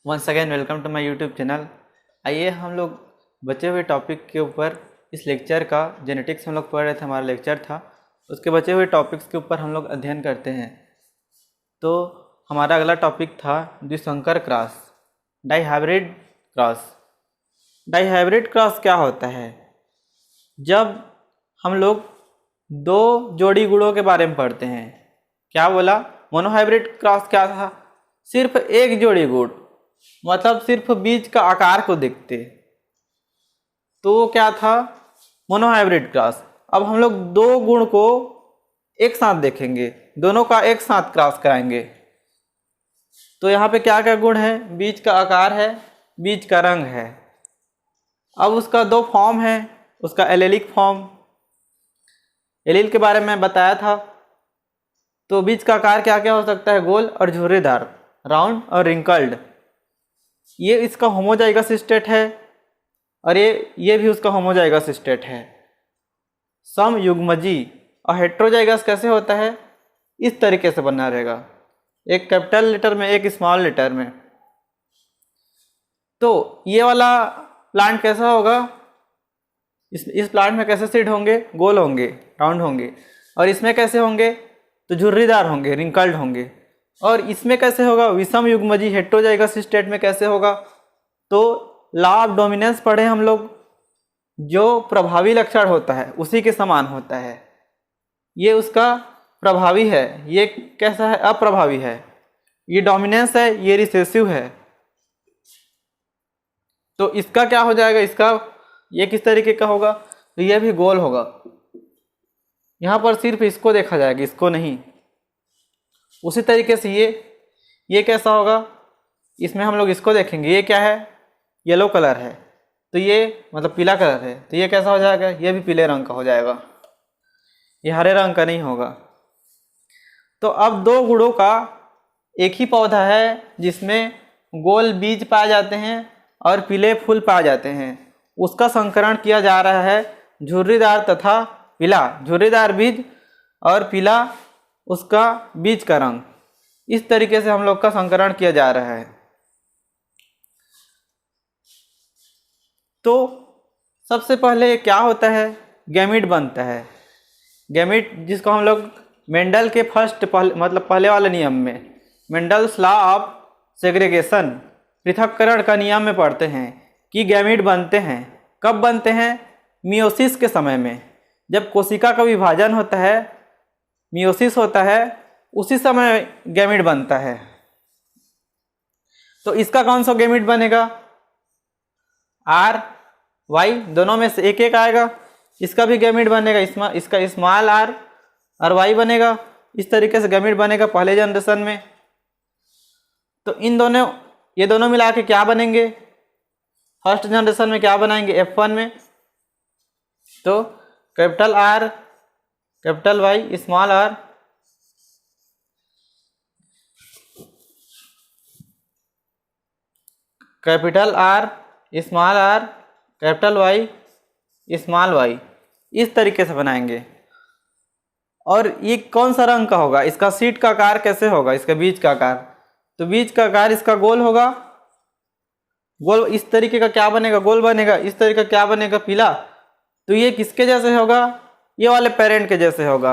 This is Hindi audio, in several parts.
Once again welcome to my YouTube channel. आइए हम लोग बचे हुए टॉपिक के ऊपर इस लेक्चर का जेनेटिक्स हम लोग पढ़ रहे थे, हमारा लेक्चर था, उसके बचे हुए टॉपिक्स के ऊपर हम लोग अध्ययन करते हैं। तो हमारा अगला टॉपिक था द्विसंकर cross, dihybrid cross. Dihybrid cross क्या होता है? जब हम लोग दो जोड़ी गुणों के बारे में पढ़ते हैं। क्या बोला? मोनोहाइब्रिड क्रॉस क्या था? सिर्फ एक जोड़ी गुण, मतलब सिर्फ बीज का आकार को देखते, तो वो क्या था? Monohybrid cross. अब हम लोग दो गुण को एक साथ देखेंगे, दोनों का एक साथ क्रॉस कराएंगे। तो यहाँ पे क्या क्या गुण है? बीज का आकार है, बीज का रंग है। अब उसका दो फॉर्म है, उसका एलेलिक फॉर्म, एलील के बारे में बताया था। तो बीज का आकार क्या क्या हो सकता है? गोल और झुर्रीदार, राउंड और रिंकल्ड। ये इसका होमोजाइगस स्टेट है और ये भी उसका होमोजाइगस स्टेट है। समयुग्मजी। और हेट्रोजाइगस कैसे होता है? इस तरीके से बना रहेगा, एक कैपिटल लेटर में, एक स्मॉल लेटर में। तो ये वाला प्लांट कैसा होगा? इस प्लांट में कैसे सीड होंगे? गोल होंगे, राउंड होंगे। और इसमें कैसे होंगे? तो झुर्रीदार होंगे, रिंकल्ड होंगे। और इसमें कैसे होगा? विषम युग्मजी हेट्रोजाइगस स्टेट में कैसे होगा? तो लॉ ऑफ डोमिनेंस पढ़े हम लोग, जो प्रभावी लक्षण होता है उसी के समान होता है। ये उसका प्रभावी है, ये कैसा है? अप्रभावी है। ये डोमिनेंस है, ये रिसेसिव है। तो इसका क्या हो जाएगा? इसका ये किस तरीके का होगा? तो ये भी गोल होगा। यहाँ पर सिर्फ इसको देखा जाएगा, इसको नहीं। उसी तरीके से ये कैसा होगा? इसमें हम लोग इसको देखेंगे। ये क्या है? येलो कलर है, तो ये मतलब पीला कलर है, तो ये कैसा हो जाएगा? ये भी पीले रंग का हो जाएगा, ये हरे रंग का नहीं होगा। तो अब दो गुणों का एक ही पौधा है जिसमें गोल बीज पाए जाते हैं और पीले फूल पाए जाते हैं, उसका संकरण किया जा रहा है झुर्रीदार तथा पीला। झुर्रीदार बीज और पीला उसका बीज का रंग। इस तरीके से हम लोग का संकरण किया जा रहा है। तो सबसे पहले क्या होता है? गैमीट बनता है। गैमीट जिसको हम लोग मेंडल के पहले वाले नियम में, मेंडल्स लॉ ऑफ सेग्रीगेशन, पृथक्करण का नियम में पढ़ते हैं कि गैमीट बनते हैं। कब बनते हैं? मियोसिस के समय में। जब कोशिका का विभाजन होता है, मियोसिस होता है, उसी समय गैमीट बनता है। तो इसका कौन सा गैमीट बनेगा? आर वाई दोनों में से एक एक आएगा। इसका भी गैमीट बनेगा, इसका स्मॉल आर और वाई बनेगा। इस तरीके से गैमीट बनेगा पहले जनरेशन में। तो ये दोनों मिला के क्या बनेंगे? फर्स्ट जनरेशन में क्या बनाएंगे? F1 में तो capital R, capital Y, small are, capital R, small are, capital Y, small Y. इस तरीके से बनाएंगे। और ये कौन सा रंग का होगा? इसका सीड का आकार कैसे होगा? इसका बीज का आकार, तो बीज का आकार इसका गोल होगा। गोल इस तरीके का क्या बनेगा? गोल बनेगा। इस तरीके का क्या बनेगा? पीला। तो ये किसके जैसे होगा? ये वाले पेरेंट के जैसे होगा,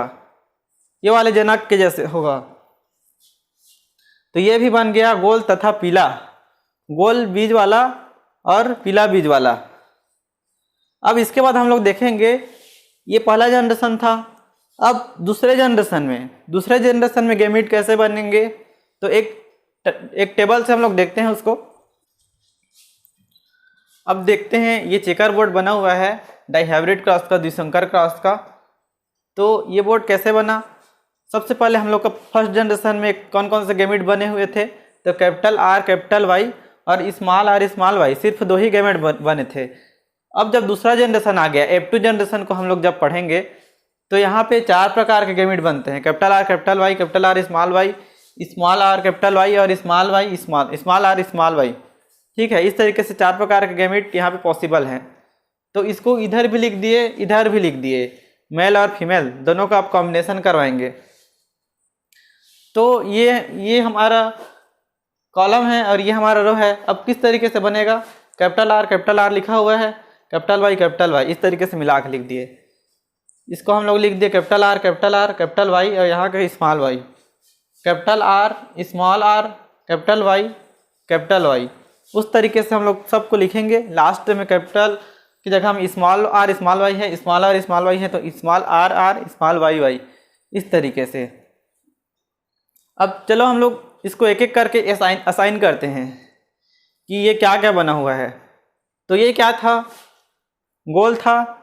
ये वाले जनक के जैसे होगा। तो ये भी बन गया गोल तथा पीला, गोल बीज वाला और पीला बीज वाला। अब इसके बाद हम लोग देखेंगे, ये पहला जनरेशन था। अब दूसरे जनरेशन में गैमीट कैसे बनेंगे? तो एक टेबल से हम लोग देखते हैं उसको। अब देखते हैं, ये चेकर बोर्ड बना हुआ है डाईहाइब्रिड क्रॉस का, द्विसंकर क्रॉस का। तो ये बोर्ड कैसे बना? सबसे पहले हम लोग का फर्स्ट जनरेशन में कौन कौन से गैमीट बने हुए थे? तो कैपिटल आर, कैपिटल वाई और स्मॉल आर, स्मॉल वाई, सिर्फ दो ही गैमीट बने थे। अब जब दूसरा जनरेशन आ गया, F2 जनरेशन को हम लोग जब पढ़ेंगे, तो यहाँ पे 4 प्रकार के गैमीट बनते हैं। Capital R, capital Y, capital R, small y, small are, capital Y और small y, small r, small y. ठीक है, इस तरीके से 4 प्रकार के गैमीट यहाँ पे पॉसिबल हैं। तो इसको इधर भी लिख दिए, इधर भी लिख दिए, मेल और फीमेल दोनों का आप कॉम्बिनेशन करवाएंगे। तो ये हमारा कॉलम है और ये हमारा रो है। अब किस तरीके से बनेगा, कैपिटल आर लिखा हुआ है, कैपिटल वाई, इस तरीके से मिला के लिख दिए। इसको हम लोग लिख दिए कैपिटल आर कैपिटल वाई और यहाँ के small Y, capital R small are capital Y. उस तरीके से हम लोग सबको लिखेंगे। लास्ट में कैपिटल की जगह हम स्मॉल आर स्मॉल वाई है, स्मॉल आर स्मॉल वाई है तो स्मॉल आर स्मॉल वाई, इस तरीके से। अब चलो हम लोग इसको एक एक करके असाइन करते हैं कि ये क्या क्या बना हुआ है। तो ये क्या था, गोल था,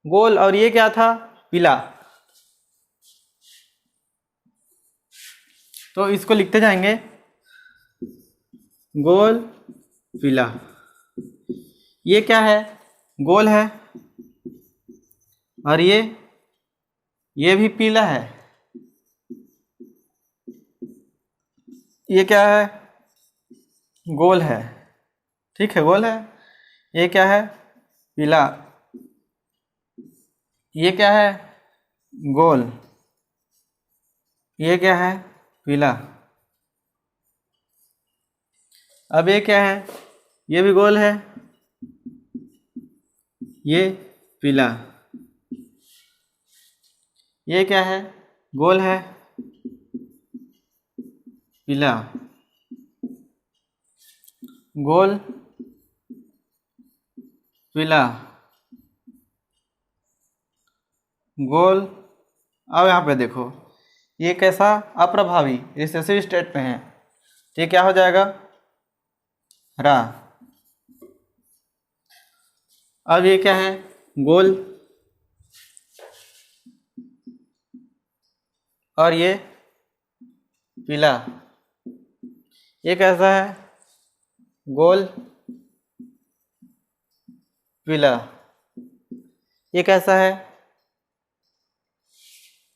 गोल, और ये क्या था, पीला। तो इसको लिखते जाएंगे, गोल पीला। ये क्या है, गोल है, और ये भी पीला है। ये क्या है, गोल है, ठीक है, गोल है। ये क्या है, पीला। ये क्या है, गोल। ये क्या है, पीला। अब ये क्या है, ये भी गोल है, ये पीला। ये क्या है, गोल है, पीला, गोल, पीला, गोल। अब यहाँ पे देखो, ये कैसा अप्रभावी रिसेसिव स्टेट में है, तो ये क्या हो जाएगा, हरा। अब ये क्या है, गोल, और ये पीला। ये कैसा है, गोल, पीला। ये कैसा है,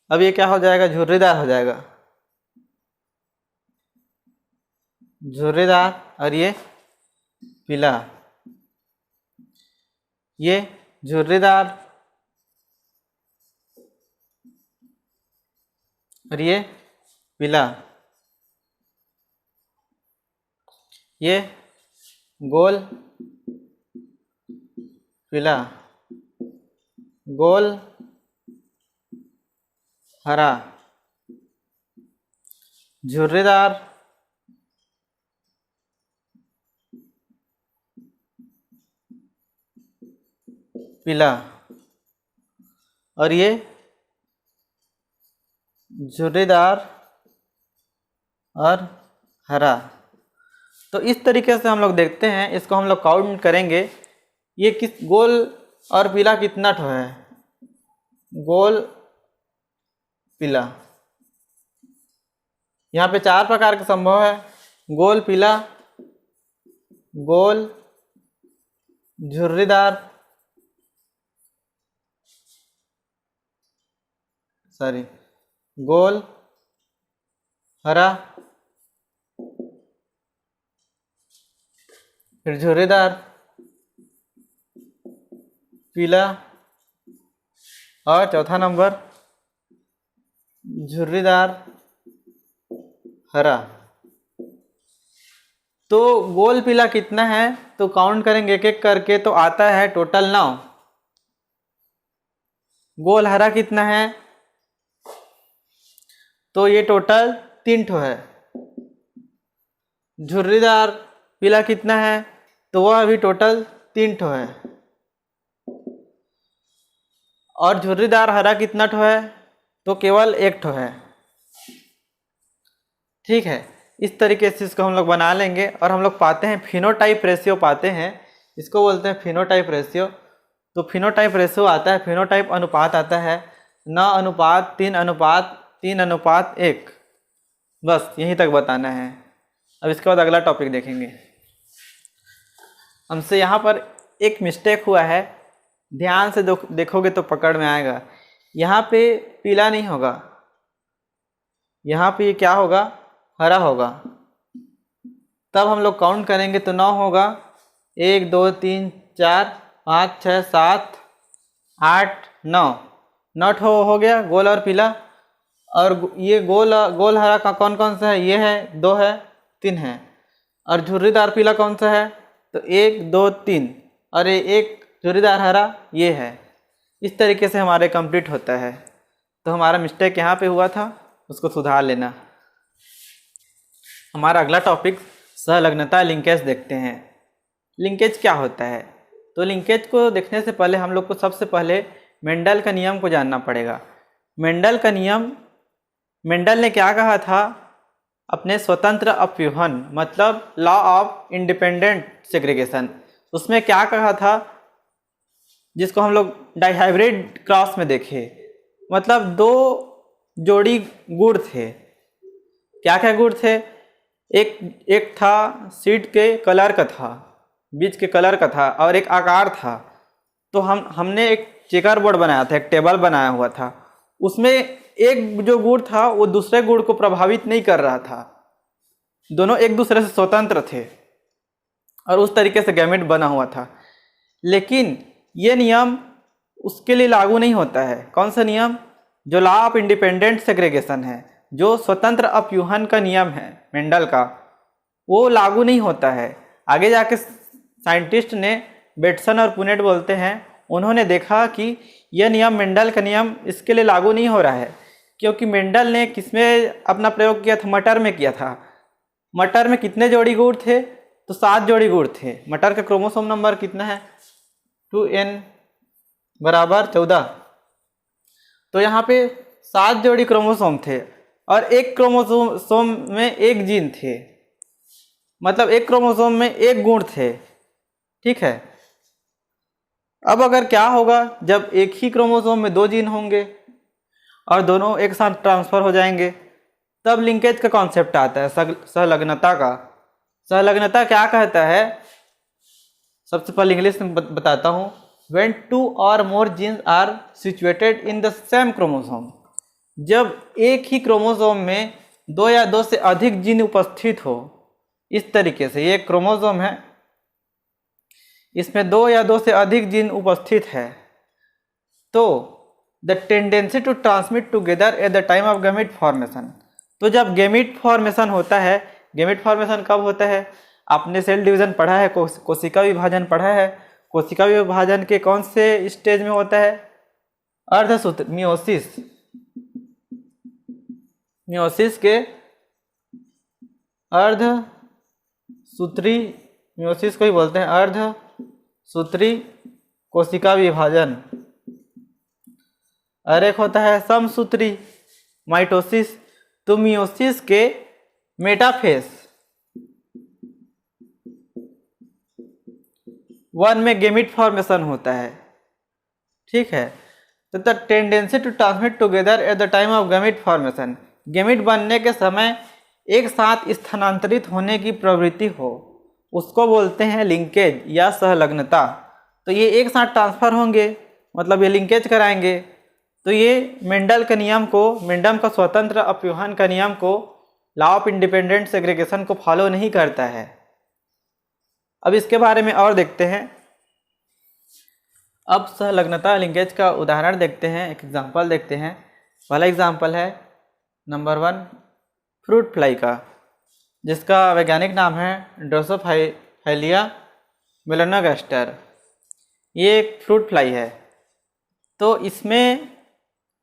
अब ये क्या हो जाएगा, झुर्रीदार हो जाएगा, झुर्रीदार, और ये पीला। ये झुर्रीदार, और ये पीला। ये गोल, पीला, गोल, हरा, झुर्रीदार, पीला, और ये झुर्रीदार और हरा। तो इस तरीके से हम लोग देखते हैं, इसको हम लोग काउंट करेंगे, ये किस गोल और पीला कितना ठो है, गोल, पीला। यहाँ पे 4 प्रकार के संभव है, गोल, पीला, गोल, झुर्रीदार, गोल, हरा, फिर झुर्रीदार, पीला, और चौथा नंबर झुर्रीदार, हरा। तो गोल पीला कितना है, तो काउंट करेंगे एक एक करके, तो आता है टोटल 9। गोल हरा कितना है, तो ये टोटल 3 ठो है। झुर्रीदार पीला कितना है, तो वह अभी टोटल 3 ठो है। और झुर्रीदार हरा कितना ठो है, तो केवल 1 ठो है। ठीक है, इस तरीके से इसको हम लोग बना लेंगे। और हम लोग पाते हैं फिनोटाइप रेशियो पाते हैं, इसको बोलते हैं फिनोटाइप रेशियो। तो फिनोटाइप रेशियो आता है, फिनोटाइप अनुपात आता है 9:3:3:1। बस यहीं तक बताना है। अब इसके बाद अगला टॉपिक देखेंगे। हमसे यहाँ पर एक मिस्टेक हुआ है, ध्यान से देखोगे तो पकड़ में आएगा। यहाँ पे पीला नहीं होगा, यहाँ पे क्या होगा, हरा होगा। तब हम लोग काउंट करेंगे तो 9 होगा, 1 2 3 4 5 6 7 8 9 हो गया गोल और पीला। और ये गोल हरा का कौन कौन सा है, ये है 2 है, 3 है। और झुर्रीदार पीला कौन सा है? तो 1 2 3, और ये एक झुर्रीदार हरा ये है। इस तरीके से हमारे कंप्लीट होता है। तो हमारा मिस्टेक यहाँ पे हुआ था, उसको सुधार लेना। हमारा अगला टॉपिक सहलग्नता लिंकेज देखते हैं। लिंकेज क्या होता है? तो लिंकेज को देखने से पहले हम लोग को सबसे पहले मेंडल का नियम को जानना पड़ेगा। मेंडल का नियम, मेंडल ने क्या कहा था अपने स्वतंत्र अपव्यूहन, मतलब लॉ ऑफ इंडिपेंडेंट सेग्रीगेशन, उसमें क्या कहा था, जिसको हम लोग डाइहाइब्रिड क्रॉस में देखे, मतलब 2 जोड़ी गुण थे। क्या क्या गुण थे? एक था सीड के कलर का था, बीज के कलर का था, और एक आकार था। तो हमने एक चेकर बोर्ड बनाया था, एक टेबल बनाया हुआ था। उसमें एक जो गुण था वो दूसरे गुण को प्रभावित नहीं कर रहा था, दोनों एक दूसरे से स्वतंत्र थे, और उस तरीके से गैमेट बना हुआ था। लेकिन ये नियम उसके लिए लागू नहीं होता है। कौन सा नियम? जो लॉ ऑफ इंडिपेंडेंट सेग्रीगेशन है, जो स्वतंत्र अपव्यूहन का नियम है मेंडल का, वो लागू नहीं होता है। आगे जाके साइंटिस्ट ने, बेटसन और पुनेट बोलते हैं, उन्होंने देखा कि यह नियम मेंडल का नियम इसके लिए लागू नहीं हो रहा है, क्योंकि मेंडल ने किसमें अपना प्रयोग किया था? मटर में किया था। मटर में कितने जोड़ी गुण थे? तो 7 जोड़ी गुण थे। मटर का क्रोमोसोम नंबर कितना है? 2n बराबर 14। तो यहाँ पे 7 जोड़ी क्रोमोसोम थे, और एक क्रोमोसोम में एक जीन थे, मतलब एक क्रोमोसोम में एक गुण थे। ठीक है। अब अगर क्या होगा, जब एक ही क्रोमोसोम में 2 जीन होंगे और दोनों एक साथ ट्रांसफर हो जाएंगे, तब लिंकेज का कॉन्सेप्ट आता है सहलग्नता का। सहलग्नता क्या कहता है? सबसे पहले इंग्लिश में बताता हूँ। When 2 or more genes are situated in the same chromosome, जब एक ही क्रोमोसोम में 2 या 2 से अधिक जीन उपस्थित हो, इस तरीके से ये क्रोमोसोम है, इसमें 2 या 2 से अधिक जीन उपस्थित है, तो the tendency to transmit together at the time of gamete formation. तो जब गैमेट फॉर्मेशन होता है, गैमेट फॉर्मेशन कब होता है? आपने सेल डिवीजन पढ़ा है, कोशिका विभाजन पढ़ा है। कोशिका विभाजन के कौन से स्टेज में होता है? अर्धसूत्र मियोसिस। मियोसिस के अर्धसूत्री, मियोसिस को ही बोलते हैं अर्धसूत्री कोशिका विभाजन। और एक होता है समसूत्री माइटोसिस। तो मियोसिस के मेटाफेज 1 में गैमेट फॉर्मेशन होता है। ठीक है। तो the tendency to transmit together at the time of gamete formation, gamete बनने के समय एक साथ स्थानांतरित होने की प्रवृत्ति हो, उसको बोलते हैं लिंकेज या सहलग्नता। तो ये एक साथ ट्रांसफर होंगे, मतलब ये लिंकेज कराएंगे। तो ये मेंडल के नियम को, मेंडल का स्वतंत्र अपव्यूहन का नियम को, लॉ ऑफ इंडिपेंडेंट सेग्रीगेशन को फॉलो नहीं करता है। अब इसके बारे में और देखते हैं। अब सहलग्नता लिंकेज का उदाहरण देखते हैं, एक एग्जांपल देखते हैं। पहला एग्जांपल है नंबर 1 फ्रूट फ्लाई का, जिसका वैज्ञानिक नाम है ड्रोसोफाइलिया मेलानोगास्टर। ये एक फ्रूट फ्लाई है। तो इसमें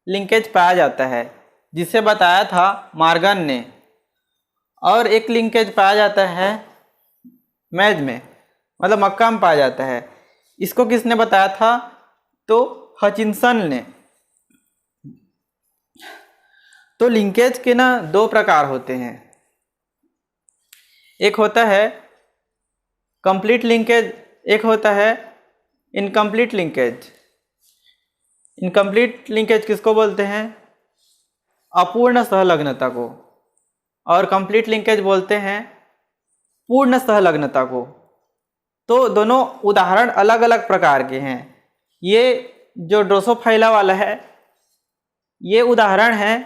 लिंकेज पाया जाता है, जिसे बताया था मॉर्गन ने। और एक लिंकेज पाया जाता है मैज में, मतलब मक्का में पाया जाता है। इसको किसने बताया था? तो हचिंसन ने। तो लिंकेज के ना 2 प्रकार होते हैं। एक होता है कंप्लीट लिंकेज, एक होता है इनकम्प्लीट लिंकेज। इनकम्प्लीट लिंकेज किसको बोलते हैं? अपूर्ण सहलग्नता को। और कंप्लीट लिंकेज बोलते हैं पूर्ण सहलग्नता को। तो दोनों उदाहरण अलग अलग प्रकार के हैं। ये जो ड्रोसोफाइला वाला है, ये उदाहरण है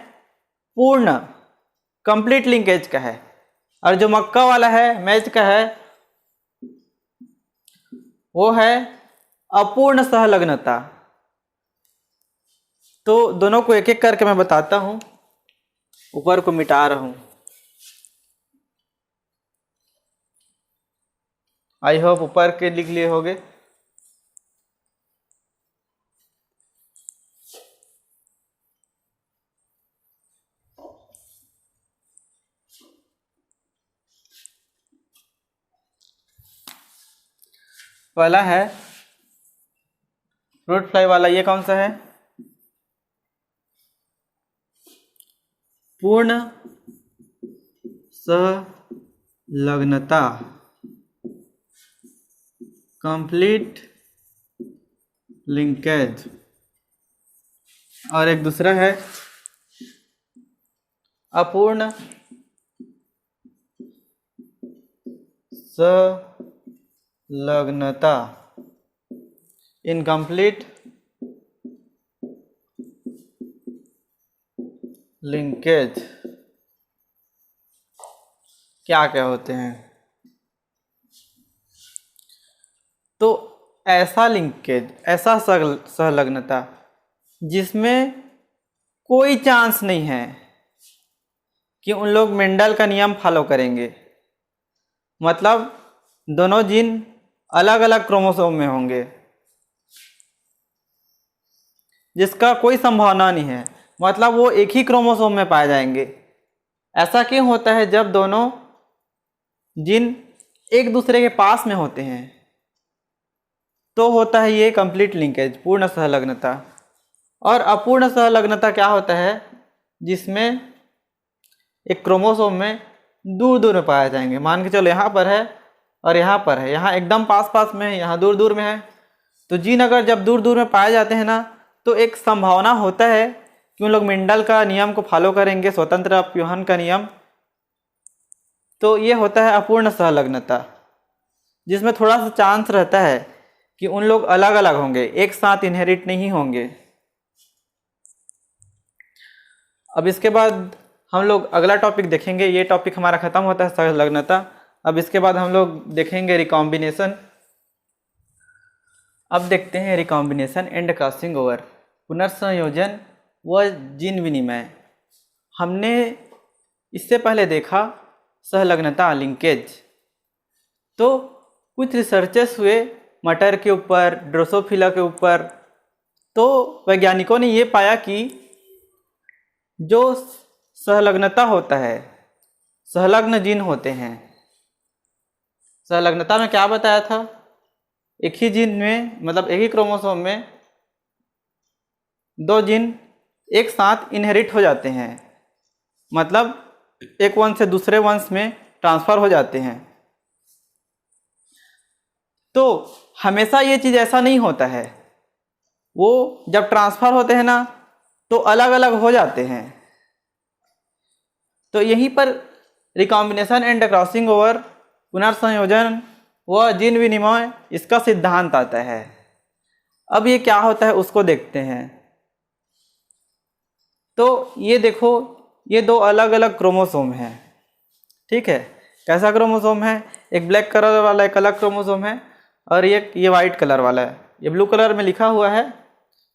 पूर्ण कंप्लीट लिंकेज का है, और जो मक्का वाला है, मैज का है, वो है अपूर्ण सहलग्नता। तो दोनों को एक एक करके मैं बताता हूँ। ऊपर को मिटा रहा हूँ। आई होप ऊपर के लिख लिए होगे। पहला है फ्रूट फ्लाई वाला, ये कौन सा है? पूर्ण संलग्नता, कंप्लीट लिंकेज। और एक दूसरा है अपूर्ण संलग्नता, इनकम्प्लीट लिंकेज। क्या क्या होते हैं? तो ऐसा लिंकेज, ऐसा संलग्नता जिसमें कोई चांस नहीं है कि उन लोग मेंडल का नियम फॉलो करेंगे, मतलब दोनों जीन अलग अलग क्रोमोसोम में होंगे, जिसका कोई संभावना नहीं है, मतलब वो एक ही क्रोमोसोम में पाए जाएंगे। ऐसा क्यों होता है? जब दोनों जीन एक दूसरे के पास में होते हैं तो होता है ये कंप्लीट लिंकेज, पूर्ण सहलग्नता। और अपूर्ण सहलग्नता क्या होता है? जिसमें एक क्रोमोसोम में दूर दूर में पाए जाएंगे। मान के चलो यहाँ पर है और यहाँ पर है, यहाँ एकदम पास पास में है, यहाँ दूर दूर में है। तो जीन अगर जब दूर दूर में पाए जाते हैं ना, तो एक संभावना होता है कि उन लोग मेंडल का नियम को फॉलो करेंगे, स्वतंत्र अपव्यूहन का नियम। तो ये होता है अपूर्ण सहलग्नता, जिसमें थोड़ा सा चांस रहता है कि उन लोग अलग अलग होंगे, एक साथ इनहेरिट नहीं होंगे। अब इसके बाद हम लोग अगला टॉपिक देखेंगे। ये टॉपिक हमारा खत्म होता है सहलग्नता। अब इसके बाद हम लोग देखेंगे रिकॉम्बिनेशन। अब देखते हैं रिकॉम्बिनेशन एंड क्रॉसिंग ओवर, पुनर्संयोजन व जीन विनिमय। हमने इससे पहले देखा सहलग्नता, लिंकेज। तो कुछ रिसर्चेस हुए मटर के ऊपर, ड्रोसोफिला के ऊपर। तो वैज्ञानिकों ने ये पाया कि जो सहलग्नता होता है, सहलग्न जीन होते हैं। सहलग्नता में क्या बताया था? एक ही जीन में, मतलब एक ही क्रोमोसोम में दो जीन एक साथ इनहेरिट हो जाते हैं, मतलब एक वंश से दूसरे वंश में ट्रांसफर हो जाते हैं। तो हमेशा ये चीज़ ऐसा नहीं होता है, वो जब ट्रांसफर होते हैं ना तो अलग अलग हो जाते हैं। तो यहीं पर रिकॉम्बिनेशन एंड क्रॉसिंग ओवर, पुनर्संयोजन व जीन विनिमय, इसका सिद्धांत आता है। अब ये क्या होता है उसको देखते हैं। तो ये देखो, ये दो अलग अलग क्रोमोसोम हैं, ठीक है। कैसा क्रोमोसोम है? एक ब्लैक कलर वाला एक अलग क्रोमोसोम है, और ये वाइट कलर वाला है। ये ब्लू कलर में लिखा हुआ है,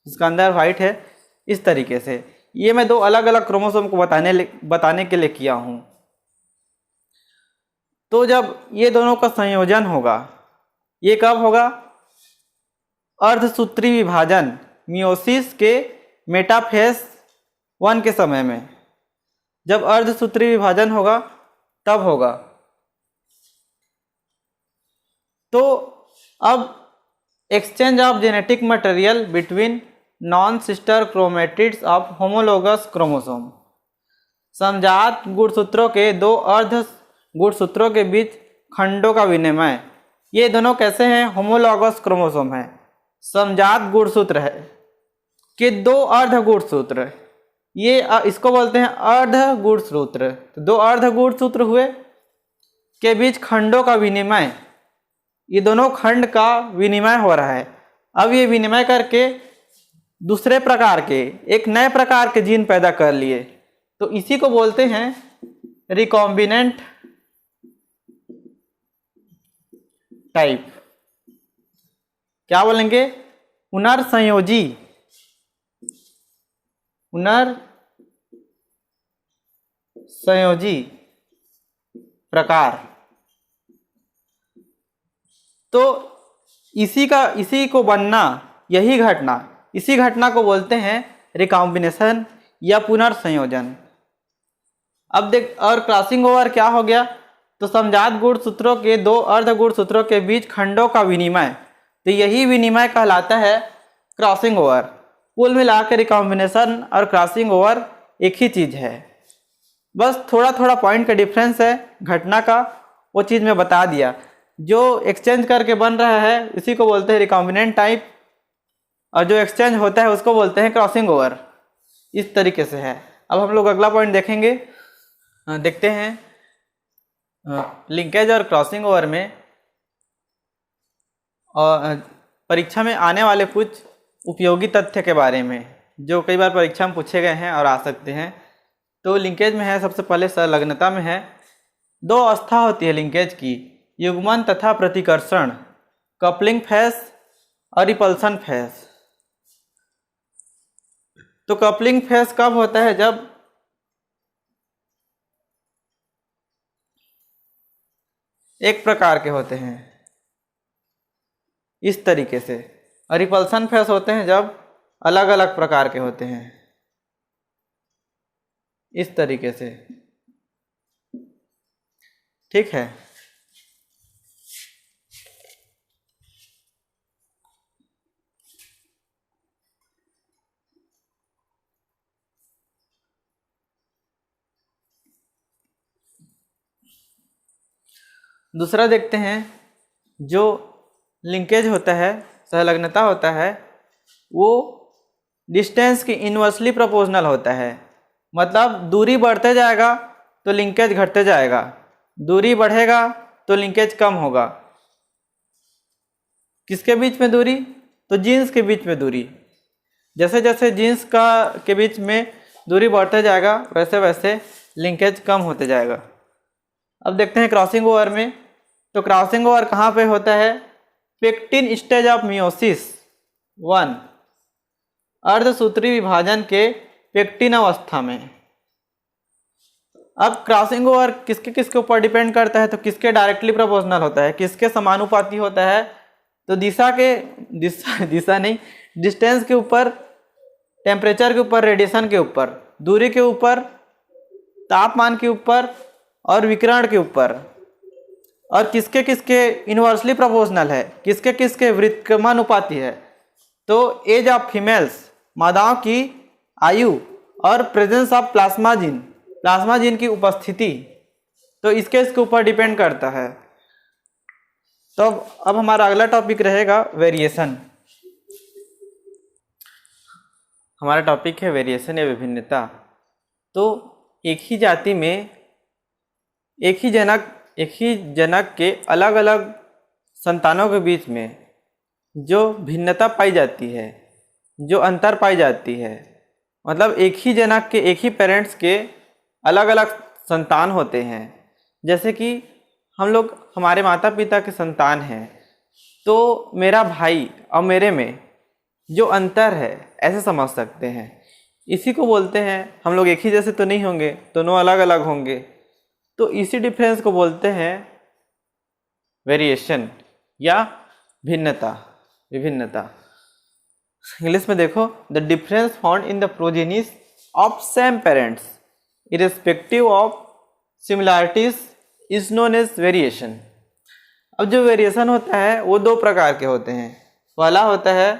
इसका अंदर वाइट है। इस तरीके से ये मैं दो अलग अलग क्रोमोसोम को बताने के लिए किया हूँ। तो जब ये दोनों का संयोजन होगा, ये कब होगा? अर्धसूत्री विभाजन, मियोसिस के मेटाफेज 1 के समय में। जब अर्धसूत्री विभाजन होगा तब होगा। तो अब exchange of genetic material between non sister chromatids of homologous chromosome, समजात गुणसूत्रों के दो अर्ध गुणसूत्रों के बीच खंडों का विनिमय। ये दोनों कैसे हैं? होमोलोगस क्रोमोसोम है, समजात गुणसूत्र है कि दो अर्ध गुणसूत्र, ये इसको बोलते हैं अर्ध गुणसूत्र। तो दो अर्ध गुणसूत्र हुए के बीच खंडों का विनिमय, ये दोनों खंड का विनिमय हो रहा है। अब ये विनिमय करके दूसरे प्रकार के, एक नए प्रकार के जीन पैदा कर लिए, तो इसी को बोलते हैं रिकॉम्बिनेंट टाइप। क्या बोलेंगे? पुनर्संयोजी, पुनर्संयोजी प्रकार। तो इसी को बनना, यही घटना, इसी घटना को बोलते हैं रिकॉम्बिनेशन या पुनर्संयोजन। अब देख, और क्रॉसिंग ओवर क्या हो गया, तो समजात गुणसूत्रों के दो अर्ध गुणसूत्रों के बीच खंडों का विनिमय, तो यही विनिमय कहलाता है क्रॉसिंग ओवर। कुल मिलाकर रिकॉम्बिनेशन और क्रॉसिंग ओवर एक ही चीज़ है, बस थोड़ा थोड़ा पॉइंट का डिफरेंस है घटना का, वो चीज़ मैं बता दिया। जो एक्सचेंज करके बन रहा है इसी को बोलते हैं रिकॉम्बिनेंट टाइप, और जो एक्सचेंज होता है उसको बोलते हैं क्रॉसिंग ओवर। इस तरीके से है। अब हम लोग अगला पॉइंट देखेंगे, देखते हैं लिंकेज और क्रॉसिंग ओवर में और परीक्षा में आने वाले कुछ उपयोगी तथ्य के बारे में, जो कई बार परीक्षा में पूछे गए हैं और आ सकते हैं। तो लिंकेज में है, सबसे पहले संलग्नता में है, दो अवस्था होती है लिंकेज की, युग्मन तथा प्रतिकर्षण, कपलिंग फेस और रिपल्सन फेस। तो कपलिंग फेस कब होता है, जब एक प्रकार के होते हैं इस तरीके से, और रिपल्सन फेस होते हैं जब अलग अलग प्रकार के होते हैं इस तरीके से। ठीक है। दूसरा देखते हैं, जो लिंकेज होता है, संलग्नता होता है, वो डिस्टेंस की इन्वर्सली प्रोपोर्शनल होता है। मतलब दूरी बढ़ते जाएगा तो लिंकेज घटते जाएगा, दूरी बढ़ेगा तो लिंकेज कम होगा। किसके बीच में दूरी, तो जीन्स के बीच में दूरी। जैसे जैसे जीन्स के बीच में दूरी बढ़ते जाएगा वैसे वैसे लिंकेज कम होते जाएगा। अब देखते हैं क्रॉसिंग ओवर में, तो क्रॉसिंग ओवर कहाँ पे होता है, पेक्टिन स्टेज ऑफ मियोसिस 1, अर्धसूत्री विभाजन के पेक्टिन अवस्था में। अब क्रॉसिंग ओवर किसके किसके ऊपर डिपेंड करता है, तो किसके डायरेक्टली प्रोपोर्शनल होता है, किसके समानुपाती होता है, तो दिशा नहीं, डिस्टेंस के ऊपर, टेम्परेचर के ऊपर, रेडिएशन के ऊपर, दूरी के ऊपर, तापमान के ऊपर और विकिरण के ऊपर। और किसके किसके इन्वर्सली प्रोपोर्शनल है, किसके किसके व्युत्क्रमानुपाती है, तो एज ऑफ फीमेल्स, मादाओं की आयु, और प्रेजेंस ऑफ प्लाज्मा जीन की उपस्थिति, तो इसके ऊपर डिपेंड करता है। तो अब हमारा अगला टॉपिक रहेगा वेरिएशन। हमारा टॉपिक है वेरिएशन या विभिन्नता। तो एक ही जाति में एक ही जनक के अलग अलग संतानों के बीच में जो भिन्नता पाई जाती है, जो अंतर पाई जाती है, मतलब एक ही जनक के, एक ही पेरेंट्स के अलग अलग संतान होते हैं। जैसे कि हम लोग हमारे माता पिता के संतान हैं, तो मेरा भाई और मेरे में जो अंतर है ऐसे समझ सकते हैं। इसी को बोलते हैं, हम लोग एक ही जैसे तो नहीं होंगे, दोनों अलग अलग होंगे, तो इसी डिफरेंस को बोलते हैं वेरिएशन या विभिन्नता। इंग्लिश में देखो, the difference found in the progenies of same parents irrespective of similarities is known as variation. अब जो वेरिएशन होता है वो दो प्रकार के होते हैं। पहला होता है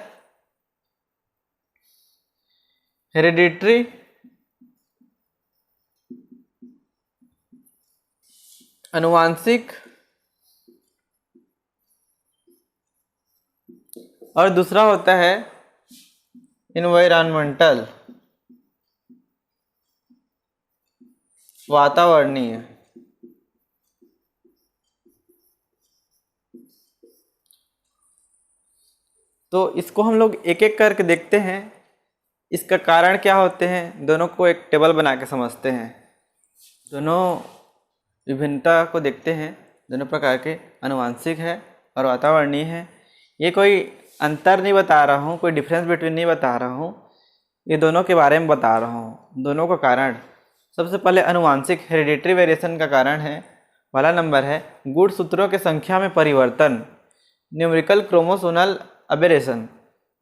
हेरिडिटरी, अनुवांशिक, और दूसरा होता है एनवायरमेंटल, वातावरणीय। तो इसको हम लोग एक एक करके देखते हैं, इसका कारण क्या होते हैं, दोनों को एक टेबल बना के समझते हैं। दोनों विभिन्नता को देखते हैं, दोनों प्रकार के, अनुवांशिक है और वातावरणीय है। ये कोई अंतर नहीं बता रहा हूँ, कोई डिफरेंस बिटवीन नहीं बता रहा हूँ, ये दोनों के बारे में बता रहा हूँ। दोनों का कारण, सबसे पहले अनुवांशिक हेरिडिटरी वेरिएशन का कारण है, पहला नंबर है गुणसूत्रों की संख्या में परिवर्तन। न्यूमेरिकल क्रोमोसोमल अबेरेशन,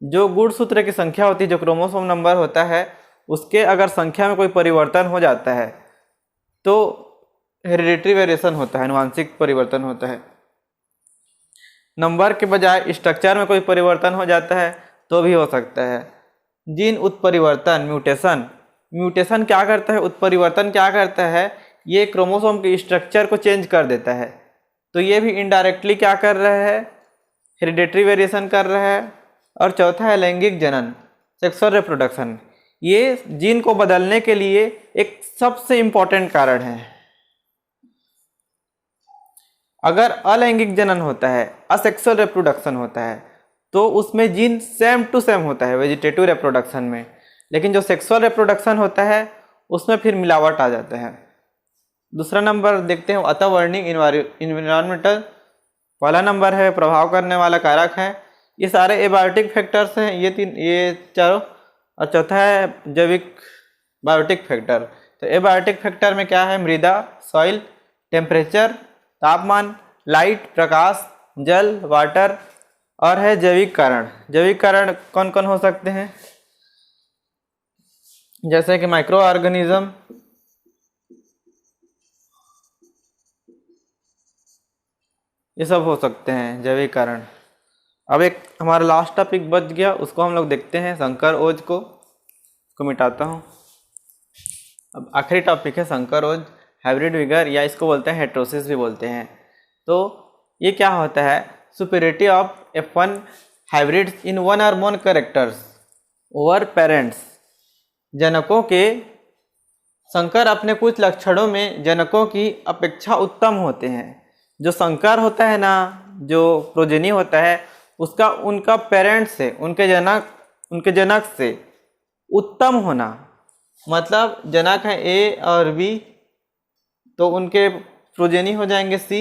जो गुणसूत्र की संख्या होती है, जो क्रोमोसोम नंबर होता है, उसके अगर संख्या में कोई परिवर्तन हो जाता है तो हेरिडिटरी वेरिएशन होता है, आनुवांशिक परिवर्तन होता है। नंबर के बजाय स्ट्रक्चर में कोई परिवर्तन हो जाता है तो भी हो सकता है। जीन उत्परिवर्तन, म्यूटेशन, म्यूटेशन क्या करता है, उत्परिवर्तन क्या करता है, ये क्रोमोसोम के स्ट्रक्चर को चेंज कर देता है। तो ये भी इनडायरेक्टली क्या कर रहा है, हेरिडिटरी वेरिएशन कर रहा है। और चौथा है लैंगिक जनन, सेक्सुअल रिप्रोडक्शन, ये जीन को बदलने के लिए एक सबसे इम्पॉर्टेंट कारण है। अगर अलैंगिक जनन होता है, असेक्सुअल रिप्रोडक्शन होता है, तो उसमें जीन सेम टू सेम होता है वेजिटेटिव रिप्रोडक्शन में, लेकिन जो सेक्सुअल रिप्रोडक्शन होता है उसमें फिर मिलावट आ जाता है। दूसरा नंबर देखते हैं वातावरणीय इन्वायरमेंटल। पहला नंबर है प्रभाव करने वाला कारक है, ये सारे एबायोटिक फैक्टर्स हैं, ये चारों। और चौथा है जैविक बायोटिक फैक्टर। तो एबायोटिक फैक्टर में क्या है, मृदा, सॉइल, टेम्परेचर, तापमान, लाइट, प्रकाश, जल, वाटर, और है जैविक कारण। जैविक कारण कौन कौन हो सकते हैं, जैसे कि माइक्रो ऑर्गेनिज्म, ये सब हो सकते हैं जैविक कारण। अब एक हमारा लास्ट टॉपिक बच गया, उसको हम लोग देखते हैं, संकर ओज को मिटाता हूँ। अब आखिरी टॉपिक है संकर ओज, हाइब्रिड विगर, या इसको बोलते हैं हेट्रोसिस भी बोलते हैं। तो ये क्या होता है, superiority of F1 hybrids in one और मोर कैरेक्टर्स ओवर पेरेंट्स। जनकों के संकर अपने कुछ लक्षणों में जनकों की अपेक्षा उत्तम होते हैं। जो संकर होता है ना, जो प्रोजेनी होता है, उसका उनका पेरेंट्स से, उनके जनक से उत्तम होना, मतलब जनक है ए और बी, तो उनके प्रोजेनी हो जाएंगे सी।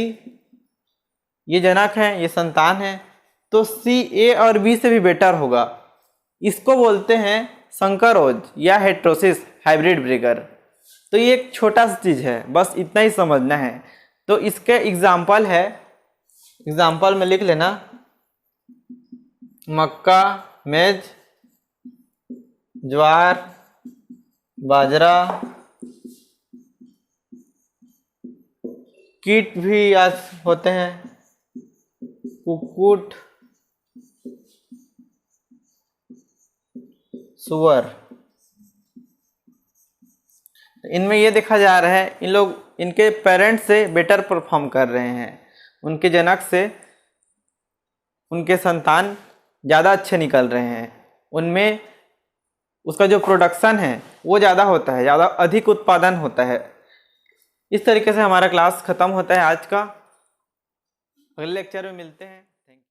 ये जनक है, ये संतान है, तो सी ए और बी से भी बेटर होगा। इसको बोलते हैं संकर ओज या हेट्रोसिस, हाइब्रिड ब्रीगर। तो ये एक छोटा सा चीज़ है, बस इतना ही समझना है। तो इसके एग्जाम्पल है, एग्जाम्पल में लिख लेना, मक्का, मेज, ज्वार, बाजरा, कीट भी आज होते हैं, कुक्कुट, सुअर। इनमें ये देखा जा रहा है, इन लोग इनके पेरेंट्स से बेटर परफॉर्म कर रहे हैं, उनके जनक से उनके संतान ज़्यादा अच्छे निकल रहे हैं, उनमें उसका जो प्रोडक्शन है वो ज़्यादा होता है, ज़्यादा अधिक उत्पादन होता है। इस तरीके से हमारा क्लास ख़त्म होता है आज का। अगले लेक्चर में मिलते हैं।